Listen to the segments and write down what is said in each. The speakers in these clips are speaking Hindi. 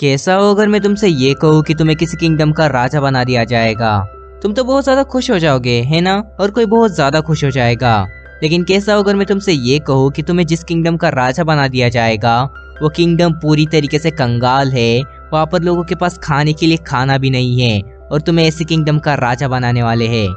कैसा हो अगर मैं तुमसे ये कहूँ कि तुम्हें किसी किंगडम का राजा बना दिया जाएगा। तुम तो बहुत ज्यादा खुश हो जाओगे, है ना? और कोई बहुत ज्यादा खुश हो जाएगा। लेकिन कैसा हो अगर मैं तुमसे ये कहूँ कि तुम्हें जिस किंगडम का राजा बना दिया जाएगा वो किंगडम पूरी तरीके से कंगाल है, वहाँ पर लोगों के पास खाने के लिए खाना भी नहीं है और तुम्हें ऐसे किंगडम का राजा बनाने वाले हैं,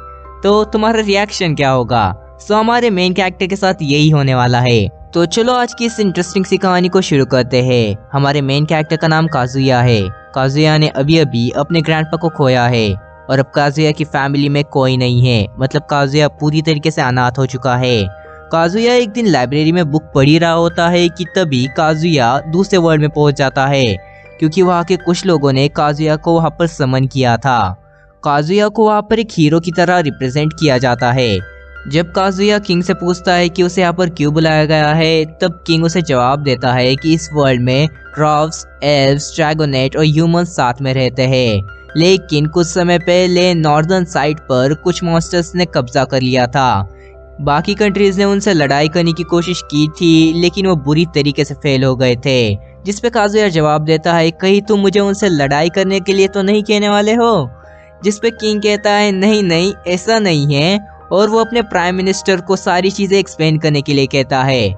तो तुम्हारा रिएक्शन क्या होगा? सो हमारे मेन कैरेक्टर के साथ यही होने वाला है। तो चलो आज की इस इंटरेस्टिंग सी कहानी को शुरू करते हैं। हमारे मेन कैरेक्टर का नाम काजुया है। काजुया ने अभी अभी अपने ग्रैंडपा को खोया है और अब काजुया की फैमिली में कोई नहीं है, मतलब काजुया पूरी तरीके से अनाथ हो चुका है। काजुया एक दिन लाइब्रेरी में बुक पढ़ ही रहा होता है कि तभी काजुया दूसरे वर्ल्ड में पहुंच जाता है, क्योंकि वहाँ के कुछ लोगों ने काजुया को वहाँ पर समन किया था। काजुया को वहाँ पर एक हीरो की तरह रिप्रेजेंट किया जाता है। जब काजुया किंग से पूछता है कि उसे यहाँ पर क्यों बुलाया गया है, तब किंग उसे जवाब देता है कि इस वर्ल्ड में ड्वार्फ्स, एल्व्स, ड्रैगोनेट और ह्यूमंस साथ में रहते हैं, लेकिन कुछ समय पहले नॉर्दर्न साइड पर कुछ मॉन्स्टर्स ने कब्जा कर लिया था। बाकी कंट्रीज ने उनसे लड़ाई करने की कोशिश की थी, लेकिन वो बुरी तरीके से फेल हो गए थे। जिस पे काजुया जवाब देता है, कहीं तुम मुझे उनसे लड़ाई करने के लिए तो नहीं कहने वाले हो? जिस पे किंग कहता है, नहीं नहीं ऐसा नहीं है, और वो अपने प्राइम मिनिस्टर को सारी चीजें एक्सप्लेन करने के लिए कहता है।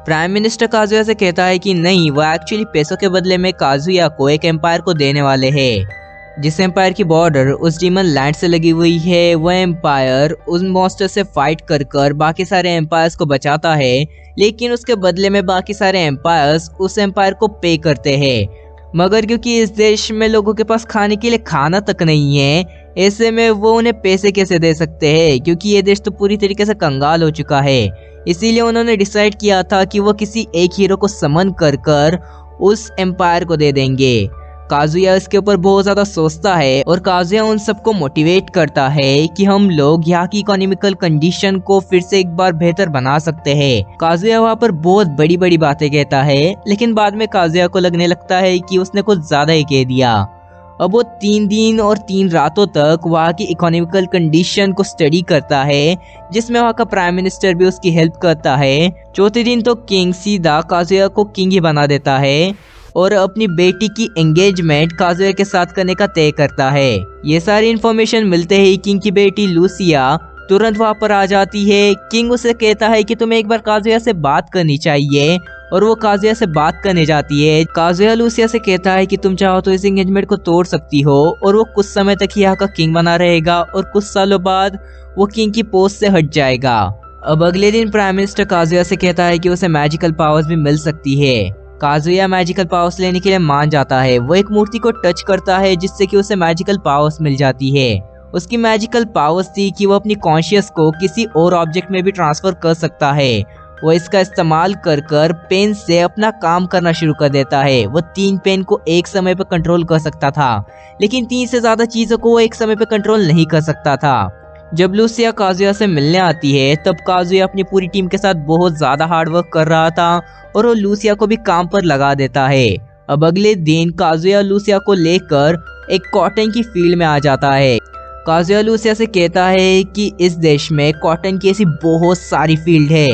प्राइम मिनिस्टर काजुया से कहता है कि नहीं, वो एक्चुअली पैसों के बदले में काजुया को एक एम्पायर को देने वाले हैं, जिस एम्पायर की बॉर्डर उस डीमन लैंड से लगी हुई है। वो एम्पायर उस मॉन्स्टर से फाइट कर बाकी सारे एम्पायर्स को बचाता है, लेकिन उसके बदले में बाकी सारे एम्पायर्स उस एम्पायर को पे करते हैं। मगर क्योंकि इस देश में लोगों के पास खाने के लिए खाना तक नहीं है, ऐसे में वो उन्हें पैसे कैसे दे सकते हैं, क्योंकि ये देश तो पूरी तरीके से कंगाल हो चुका है। इसीलिए उन्होंने डिसाइड किया था कि वो किसी एक हीरो को समन कर उस एम्पायर को दे देंगे। काजुया इसके ऊपर बहुत ज्यादा सोचता है और काजुया उन सबको मोटिवेट करता है कि हम लोग यहाँ की इकोनॉमिकल कंडीशन को फिर से एक बार बेहतर बना सकते हैं। काजुया वहाँ पर बहुत बड़ी बड़ी बातें कहता है, लेकिन बाद में काजुया को लगने लगता है कि उसने कुछ ज्यादा ही कह दिया। अब वो 3 दिन और 3 रातों तक वहाँ की इकोनॉमिकल कंडीशन को स्टडी करता है, जिसमें वहाँ का प्राइम मिनिस्टर भी उसकी हेल्प करता है। चौथे दिन तो किंग सीधा काजुया को किंग ही बना देता है और अपनी बेटी की एंगेजमेंट काजुया के साथ करने का तय करता है। ये सारी इन्फॉर्मेशन मिलते ही किंग की बेटी लूसिया तुरंत वहाँ पर आ जाती है। किंग उसे कहता है कि तुम्हें एक बार काजुया से बात करनी चाहिए, और वो काजुया से बात करने जाती है। काजुया लूसिया से कहता है कि तुम चाहो तो इस एंगेजमेंट को तोड़ सकती हो और वो कुछ समय तक यहाँ का किंग बना रहेगा, और कुछ सालों बाद वो किंग की पोस्ट से हट जाएगा। अब अगले दिन प्राइम मिनिस्टर काजुया से कहता है कि उसे मैजिकल पावर्स भी मिल सकती है। काजुया मैजिकल पावर्स लेने के लिए मान जाता है। वो एक मूर्ति को टच करता है, जिससे कि उसे मैजिकल पावर्स मिल जाती है। उसकी मैजिकल पावर्स थी कि वो अपनी कॉन्शियस को किसी और ऑब्जेक्ट में भी ट्रांसफर कर सकता है। वो इसका इस्तेमाल कर पेन से अपना काम करना शुरू कर देता है। वो 3 पेन को एक समय पर कंट्रोल कर सकता था, लेकिन 3 से ज्यादा चीजों को वो एक समय पर कंट्रोल नहीं कर सकता था। जब लूसिया काजुया से मिलने आती है, तब काजुया अपनी पूरी टीम के साथ बहुत ज्यादा हार्डवर्क कर रहा था और वो लूसिया को भी काम पर लगा देता है। अब अगले दिन काजुया लूसिया को लेकर एक कॉटन की फील्ड में आ जाता है। काजुया लूसिया से कहता है कि इस देश में कॉटन की ऐसी बहुत सारी फील्ड है,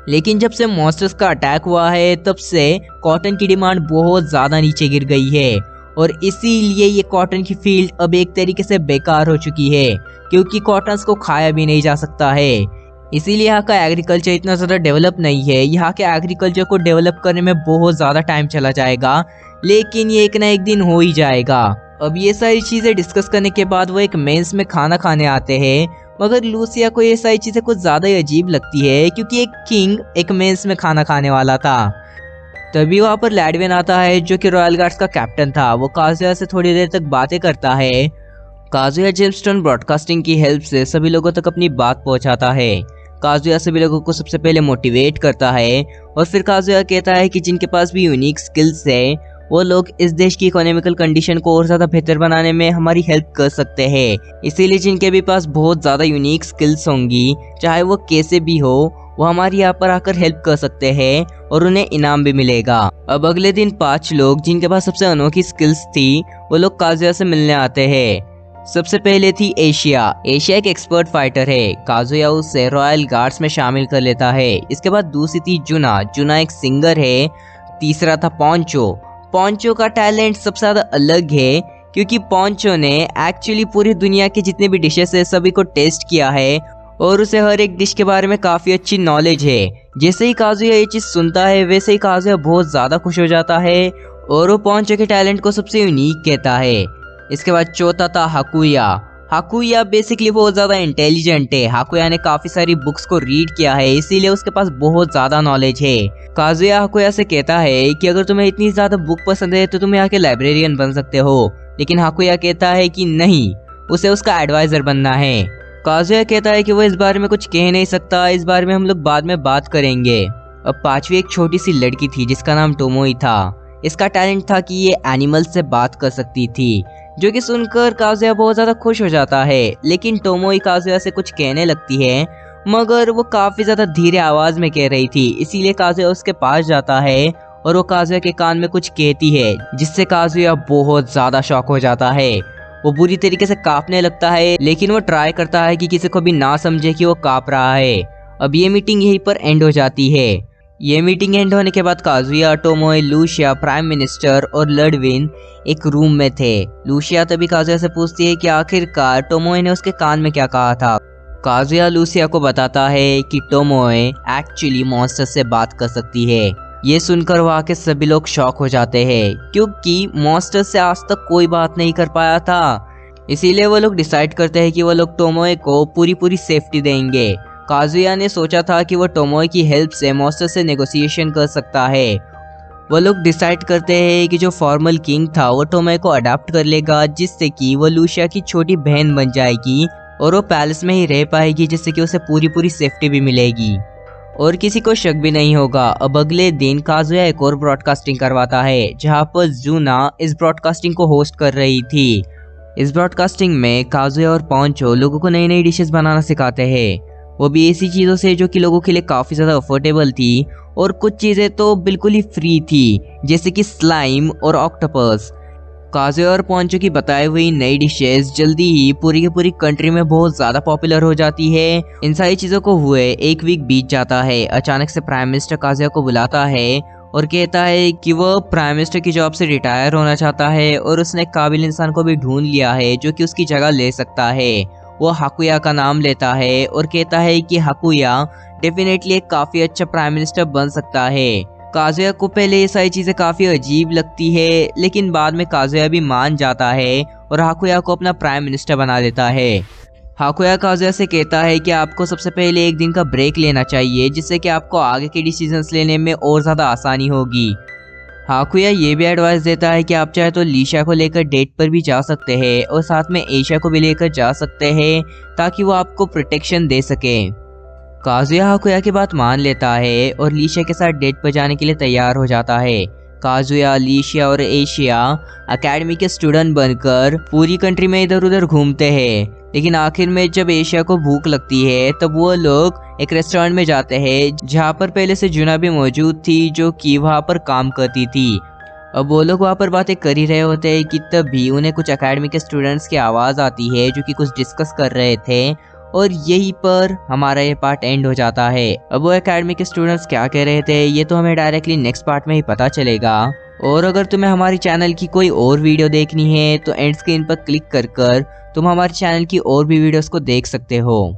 लेकिन जब से मॉन्स्टर्स का अटैक हुआ है तब से कॉटन की डिमांड बहुत ज्यादा नीचे गिर गई है, और इसीलिए ये कॉटन की फील्ड अब एक तरीके से बेकार हो चुकी है, क्योंकि कॉटन्स को खाया भी नहीं जा सकता है। इसीलिए यहाँ का एग्रीकल्चर इतना ज़्यादा डेवलप नहीं है। यहाँ के एग्रीकल्चर को डेवलप करने में बहुत ज़्यादा टाइम चला जाएगा, लेकिन ये एक ना एक दिन हो ही जाएगा। अब ये सारी चीज़ें डिस्कस करने के बाद वो एक मेंस में खाना खाने आते हैं, मगर लूसिया को ये सारी चीज़ें कुछ ज़्यादा ही अजीब लगती है, क्योंकि एक किंग एक मेंस में खाना खाने वाला था। तभी वहाँ पर लैडविन आता है, जो कि रॉयल गार्ड्स का कैप्टन था। वो काजुया से थोड़ी देर तक बातें करता है। काजुया जेमस्टोन ब्रॉडकास्टिंग की हेल्प से सभी लोगों तक अपनी बात पहुंचाता है। काजुया सभी लोगों को सबसे पहले मोटिवेट करता है, और फिर काजुया कहता है कि जिनके पास भी यूनिक स्किल्स है वो लोग इस देश की इकोनॉमिकल कंडीशन को और ज़्यादा बेहतर बनाने में हमारी हेल्प कर सकते हैं। इसीलिए जिनके भी पास बहुत ज़्यादा यूनिक स्किल्स होंगी, चाहे वो कैसे भी हो, वो हमारे यहाँ पर आकर हेल्प कर सकते हैं और उन्हें इनाम भी मिलेगा। अब अगले दिन 5 लोग जिनके पास सबसे अनोखी स्किल्स थी, वो लोग काजुया से मिलने आते हैं। सबसे पहले थी एशिया। एशिया एक एक्सपर्ट फाइटर है। काजुया उसे रॉयल गार्ड्स में शामिल कर लेता है। इसके बाद दूसरी थी जुना। जुना एक सिंगर है। तीसरा था पोंचो। पोंचो का टैलेंट सबसे ज्यादा अलग है, क्योंकि पोंचो ने एक्चुअली पूरी दुनिया के जितने भी डिशेस है सभी को टेस्ट किया है और उसे हर एक डिश के बारे में काफी अच्छी नॉलेज है। जैसे ही काजुया ये चीज सुनता है वैसे ही काजुया बहुत ज्यादा खुश हो जाता है और वो पोंचो के टैलेंट को सबसे यूनिक कहता है। इसके बाद चौथा था हाकुया। हाकुया बेसिकली बहुत ज्यादा इंटेलिजेंट है। हाकुया ने काफी सारी बुक्स को रीड किया है, इसीलिए उसके पास बहुत ज्यादा नॉलेज है। काजुया हाकुया से कहता है कि अगर तुम्हें इतनी ज्यादा बुक पसंद है तो तुम्हें आके लाइब्रेरियन बन सकते हो, लेकिन हाकुया कहता है कि नहीं, उसे उसका एडवाइजर बनना है। काजुया कहता है कि वो इस बारे में कुछ कह नहीं सकता, इस बारे में हम लोग बाद में बात करेंगे। अब पांचवी एक छोटी सी लड़की थी जिसका नाम टोमोई था। इसका टैलेंट था कि ये एनिमल से बात कर सकती थी, जो कि सुनकर काजुया बहुत ज्यादा खुश हो जाता है। लेकिन टोमोई काजुया से कुछ कहने लगती है, मगर वो काफी ज्यादा धीरे आवाज में कह रही थी, इसीलिए काजुया उसके पास जाता है और वो काजुया के कान में कुछ कहती है, जिससे काजुया बहुत ज्यादा शॉक हो जाता है। वो बुरी तरीके से कांपने लगता है, लेकिन वो ट्राई करता है कि किसी को भी ना समझे कि वो कांप रहा है। अब ये मीटिंग यहीं पर एंड हो जाती है। ये मीटिंग एंड होने के बाद काजुया, टोमोई, लूशिया, प्राइम मिनिस्टर और लडविन एक रूम में थे। लूशिया तभी काजुया से पूछती है कि आखिरकार टोमोई ने उसके कान में क्या कहा था। काजुया लूशिया को बताता है कि टोमोई एक्चुअली मॉन्स्टर से बात कर सकती है। ये सुनकर वहाँ के सभी लोग शॉक हो जाते हैं, क्योंकि मॉन्स्टर से आज तक कोई बात नहीं कर पाया था। इसीलिए वो लोग डिसाइड करते हैं कि वो लोग टोमोई को पूरी सेफ्टी देंगे। काजुया ने सोचा था कि वो टोमोई की हेल्प से मॉन्स्टर से नेगोशिएशन कर सकता है। वो लोग डिसाइड करते हैं कि जो फॉर्मल किंग था वो टोमोई को अडॉप्ट कर लेगा, जिससे कि वो लूशिया की छोटी बहन बन जाएगी और वो पैलेस में ही रह पाएगी, जिससे कि उसे पूरी सेफ्टी भी मिलेगी और किसी को शक भी नहीं होगा। अब अगले दिन काजुया एक और ब्रॉडकास्टिंग करवाता है, जहाँ पर जूना इस ब्रॉडकास्टिंग को होस्ट कर रही थी। इस ब्रॉडकास्टिंग में काजुया और पोंचो लोगों को नई नई डिशेस बनाना सिखाते हैं, वो भी ऐसी चीज़ों से जो कि लोगों के लिए काफ़ी ज़्यादा अफोर्डेबल थी, और कुछ चीज़ें तो बिल्कुल ही फ्री थी, जैसे कि स्लाइम और ऑक्टोपस। काजुया और पोंचो की बताई हुई नई डिशेस जल्दी ही पूरी की पूरी कंट्री में बहुत ज़्यादा पॉपुलर हो जाती है। इन सारी चीज़ों को हुए एक वीक बीत जाता है। अचानक से प्राइम मिनिस्टर काजुया को बुलाता है और कहता है कि वह प्राइम मिनिस्टर की जॉब से रिटायर होना चाहता है और उसने एक काबिल इंसान को भी ढूंढ लिया है जो कि उसकी जगह ले सकता है। वो हाकुया का नाम लेता है और कहता है कि हाकुया डेफिनेटली एक काफ़ी अच्छा प्राइम मिनिस्टर बन सकता है। काजुया को पहले ये सारी चीज़ें काफ़ी अजीब लगती है, लेकिन बाद में काजुया भी मान जाता है और हाकुया को अपना प्राइम मिनिस्टर बना देता है। हाकुया काजुया से कहता है कि आपको सबसे पहले एक दिन का ब्रेक लेना चाहिए, जिससे कि आपको आगे के डिसीजंस लेने में और ज़्यादा आसानी होगी। हाकुया ये भी एडवाइस देता है कि आप चाहे तो लीशा को लेकर डेट पर भी जा सकते हैं और साथ में एशिया को भी लेकर जा सकते हैं, ताकि वो आपको प्रोटेक्शन दे सके। काजुया हाकुया की बात मान लेता है और लीशिया के साथ डेट पर जाने के लिए तैयार हो जाता है। काजुया, लीशिया और एशिया एकेडमी के स्टूडेंट बनकर पूरी कंट्री में इधर उधर घूमते हैं, लेकिन आखिर में जब एशिया को भूख लगती है तब वो लोग एक रेस्टोरेंट में जाते हैं, जहाँ पर पहले से जुना भी मौजूद थी, जो कि वहाँ पर काम करती थी। अब वो लोग वहाँ पर बातें कर ही रहे होते हैं कि तभी उन्हें कुछ एकेडमी के स्टूडेंट्स की आवाज़ आती है, जो कि कुछ डिस्कस कर रहे थे, और यहीं पर हमारा ये पार्ट एंड हो जाता है। अब वो एकेडमी के स्टूडेंट्स क्या कह रहे थे ये तो हमें डायरेक्टली नेक्स्ट पार्ट में ही पता चलेगा। और अगर तुम्हें हमारी चैनल की कोई और वीडियो देखनी है तो एंड स्क्रीन पर क्लिक कर तुम हमारे चैनल की और भी वीडियोस को देख सकते हो।